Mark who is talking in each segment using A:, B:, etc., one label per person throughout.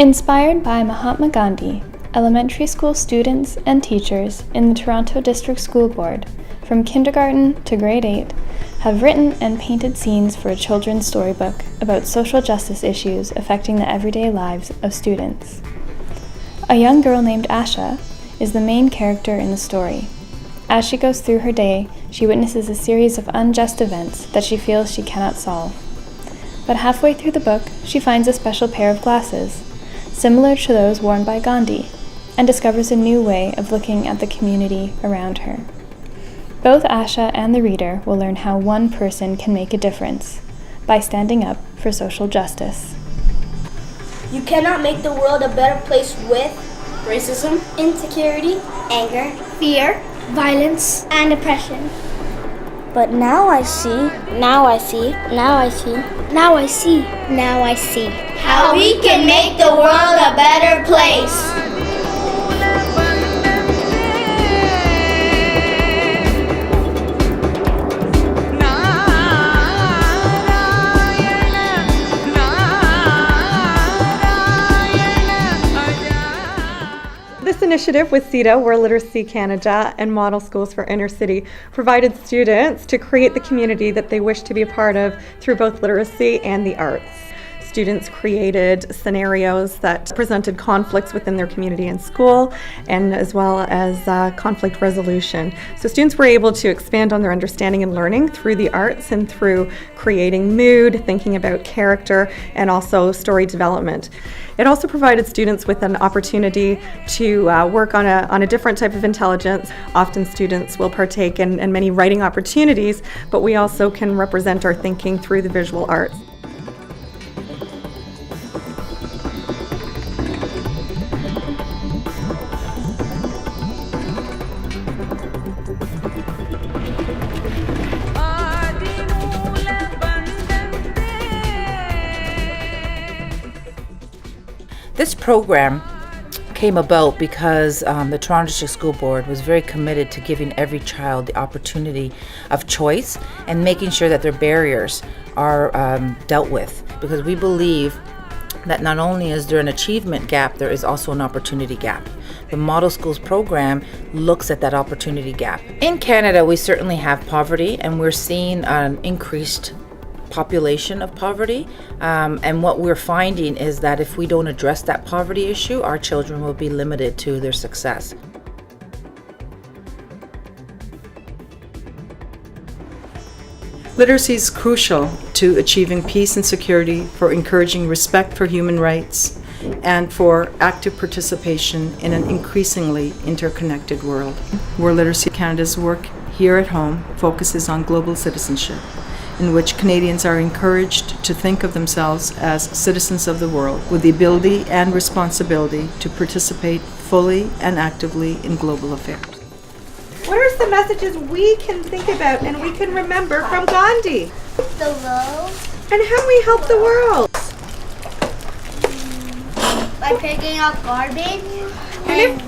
A: Inspired by Mahatma Gandhi, elementary school students and teachers in the Toronto District School Board, from kindergarten to grade 8, have written and painted scenes for a children's storybook about social justice issues affecting the everyday lives of students. A young girl named Asha is the main character in the story. As she goes through her day, she witnesses a series of unjust events that she feels she cannot solve. But halfway through the book, she finds a special pair of glasses, similar to those worn by Gandhi, and discovers a new way of looking at the community around her. Both Asha and the reader will learn how one person can make a difference by standing up for social justice.
B: You cannot make the world a better place with
C: racism,
B: insecurity,
C: anger,
B: fear,
C: violence,
B: and oppression. But now I see,
C: now I see,
B: now I see,
C: now I see,
B: now I see
C: how we can make the world a better place.
D: This initiative with CIDA, World Literacy Canada, and Model Schools for Inner City provided students to create the community that they wish to be a part of through both literacy and the arts. Students created scenarios that presented conflicts within their community and school, and as well as conflict resolution. So students were able to expand on their understanding and learning through the arts and through creating mood, thinking about character, and also story development. It also provided students with an opportunity to work on a different type of intelligence. Often students will partake in many writing opportunities, but we also can represent our thinking through the visual arts.
E: This program came about because the Toronto District School Board was very committed to giving every child the opportunity of choice and making sure that their barriers are dealt with, because we believe that not only is there an achievement gap, there is also an opportunity gap. The Model Schools program looks at that opportunity gap. In Canada, we certainly have poverty, and we're seeing an increased population of poverty, and what we're finding is that if we don't address that poverty issue, our children will be limited to their success.
F: Literacy is crucial to achieving peace and security, for encouraging respect for human rights, and for active participation in an increasingly interconnected world. World Literacy Canada's work here at home focuses on global citizenship, in which Canadians are encouraged to think of themselves as citizens of the world, with the ability and responsibility to participate fully and actively in global affairs.
D: What are some messages we can think about and we can remember from Gandhi?
B: the love
D: And how we help the world?
B: by picking up garbage and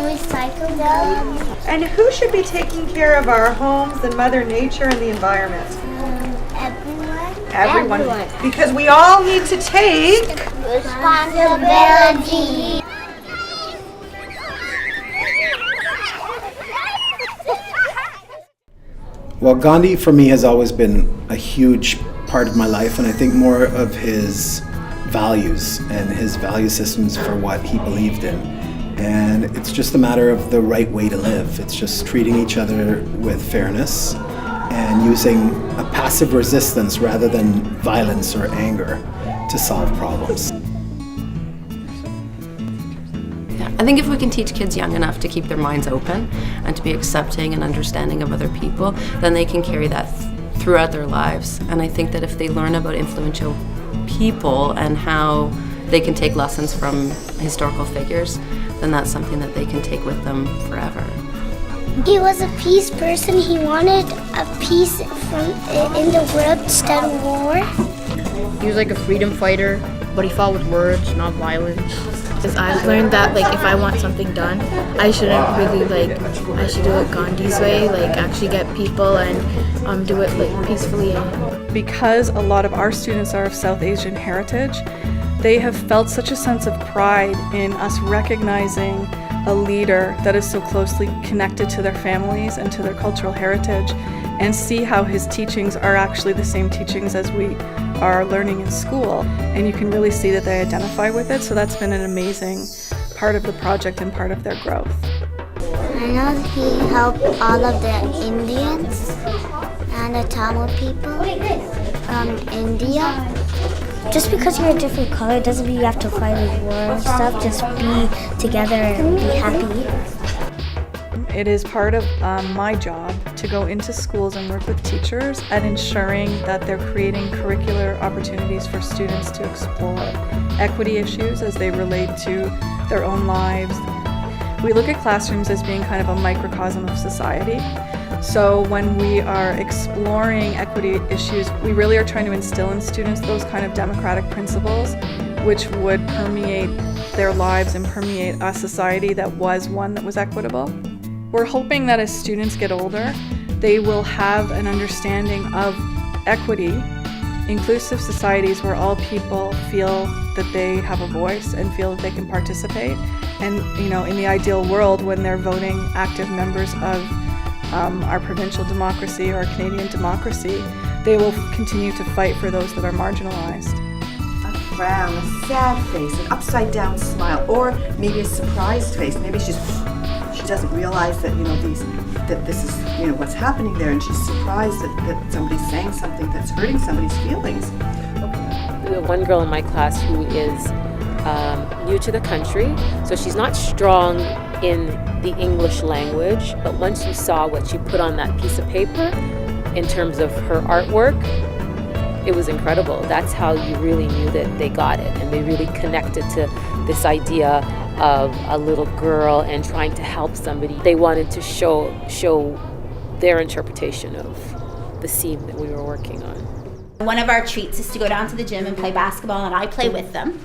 B: recycle them.
D: And who should be taking care of our homes and Mother Nature and the environment?
B: Everyone.
D: Everyone. Because we all need to take
B: Responsibility.
G: Well, Gandhi for me has always been a huge part of my life, and I think more of his values and his value systems for what he believed in. And it's just a matter of the right way to live. It's just treating each other with fairness and using a passive resistance rather than violence or anger to solve problems.
H: I think if we can teach kids young enough to keep their minds open and to be accepting and understanding of other people, then they can carry that throughout their lives. And I think that if they learn about influential people and how they can take lessons from historical figures, then that's something that they can take with them forever.
I: He was a peace person. He wanted a peace in the world instead of war.
J: He was like a freedom fighter, but he fought with words, not violence.
K: Because I've learned that if I want something done, I shouldn't really I should do it Gandhi's way, actually get people and do it peacefully.
L: Because a lot of our students are of South Asian heritage, they have felt such a sense of pride in us recognizing a leader that is so closely connected to their families and to their cultural heritage, and see how his teachings are actually the same teachings as we are learning in school. And you can really see that they identify with it, so that's been an amazing part of the project and part of their growth.
I: I know he helped all of the Indians and the Tamil people from India. Just because you're a different color doesn't mean you have to fight a war and stuff. Just be together and be happy.
L: It is part of my job to go into schools and work with teachers at ensuring that they're creating curricular opportunities for students to explore equity issues as they relate to their own lives. We look at classrooms as being kind of a microcosm of society. So when we are exploring equity issues, we really are trying to instill in students those kind of democratic principles which would permeate their lives and permeate a society that was one that was equitable. We're hoping that as students get older, they will have an understanding of equity, inclusive societies where all people feel that they have a voice and feel that they can participate. And in the ideal world, when they're voting active members of our provincial democracy or our Canadian democracy, they will continue to fight for those that are marginalized.
M: A frown, a sad face, an upside down smile, or maybe a surprised face. Maybe she doesn't realize that that this is what's happening there, and she's surprised that somebody's saying something that's hurting somebody's feelings.
N: We have one girl in my class who is new to the country, so she's not strong in the English language, but once you saw what she put on that piece of paper in terms of her artwork, it was incredible. That's how you really knew that they got it, and they really connected to this idea of a little girl and trying to help somebody. They wanted to show their interpretation of the scene that we were working on.
C: One of our treats is to go down to the gym and play basketball, and I play with them.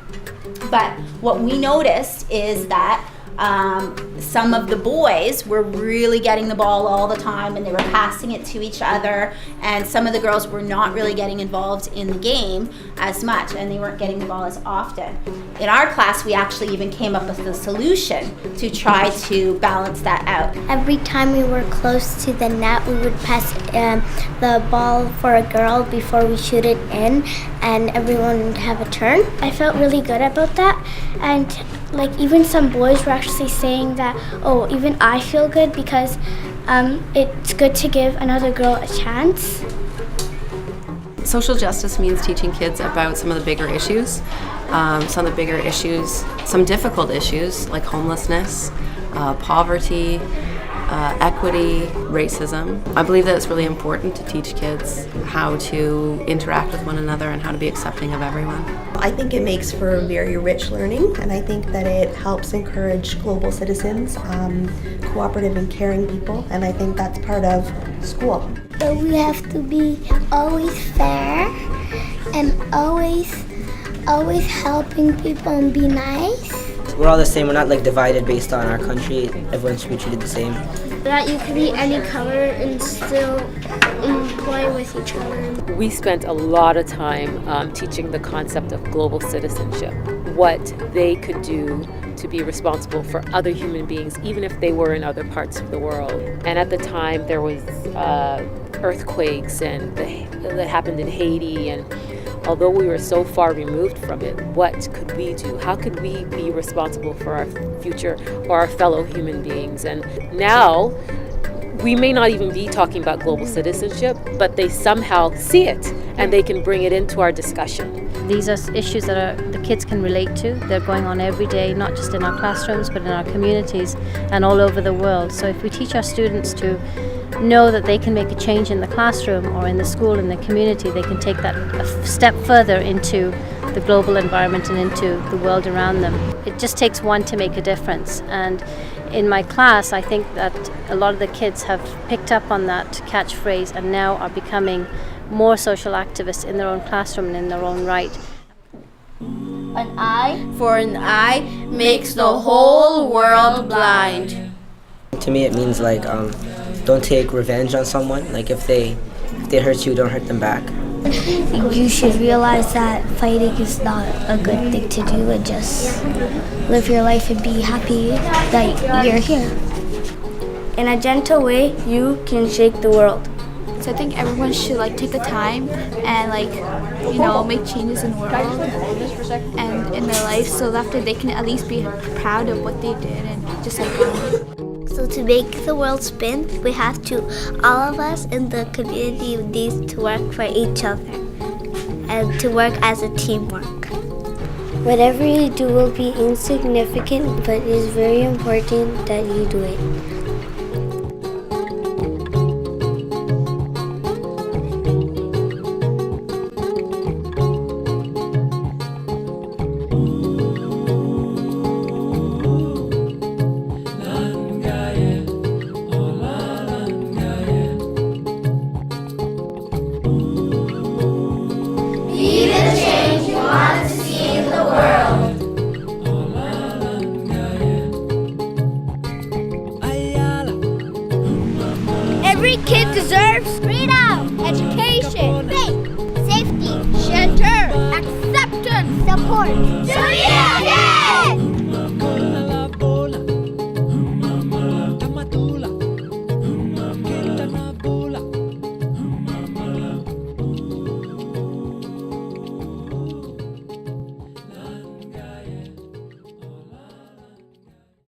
C: But what we noticed is that some of the boys were really getting the ball all the time, and they were passing it to each other, and some of the girls were not really getting involved in the game as much, and they weren't getting the ball as often. In our class, we actually even came up with a solution to try to balance that out.
I: Every time we were close to the net, we would pass the ball for a girl before we shoot it in, and everyone would have a turn. I felt really good about that, and even some boys were actually saying that, oh, even I feel good because it's good to give another girl a chance.
H: Social justice means teaching kids about some of the bigger issues, some difficult issues like homelessness, poverty, equity, racism. I believe that it's really important to teach kids how to interact with one another and how to be accepting of everyone.
O: I think it makes for very rich learning, and I think that it helps encourage global citizens, cooperative and caring people, and I think that's part of school.
I: So we have to be always fair and always helping people and be nice.
P: We're all the same. We're not divided based on our country. Everyone should be treated the same.
I: That you can be any color and still play with each other.
N: We spent a lot of time teaching the concept of global citizenship, what they could do to be responsible for other human beings, even if they were in other parts of the world. And at the time, there was earthquakes and that happened in Haiti, and although we were so far removed from it, what could we do? How could we be responsible for our future or our fellow human beings? And now, we may not even be talking about global citizenship, but they somehow see it and they can bring it into our discussion.
Q: These are issues that the kids can relate to. They're going on every day, not just in our classrooms, but in our communities and all over the world. So if we teach our students to know that they can make a change in the classroom or in the school, in the community, they can take that a step further into the global environment and into the world around them. It just takes one to make a difference. And in my class, I think that a lot of the kids have picked up on that catchphrase and now are becoming more social activists in their own classroom and in their own right.
C: An eye for an eye makes the whole world blind.
P: To me, it means don't take revenge on someone. If they hurt you, don't hurt them back.
I: You should realize that fighting is not a good thing to do and just live your life and be happy that you're here. In a gentle way, you can shake the world.
R: So I think everyone should take the time and make changes in the world and in their life, so after they can at least be proud of what they did and just Gandhi.
I: So to make the world spin, we have to, all of us in the community needs to work for each other and to work as a teamwork. Whatever you do will be insignificant, but it is very important that you do it.
S: Every kid deserves freedom, education, faith, safety, shelter, acceptance, support.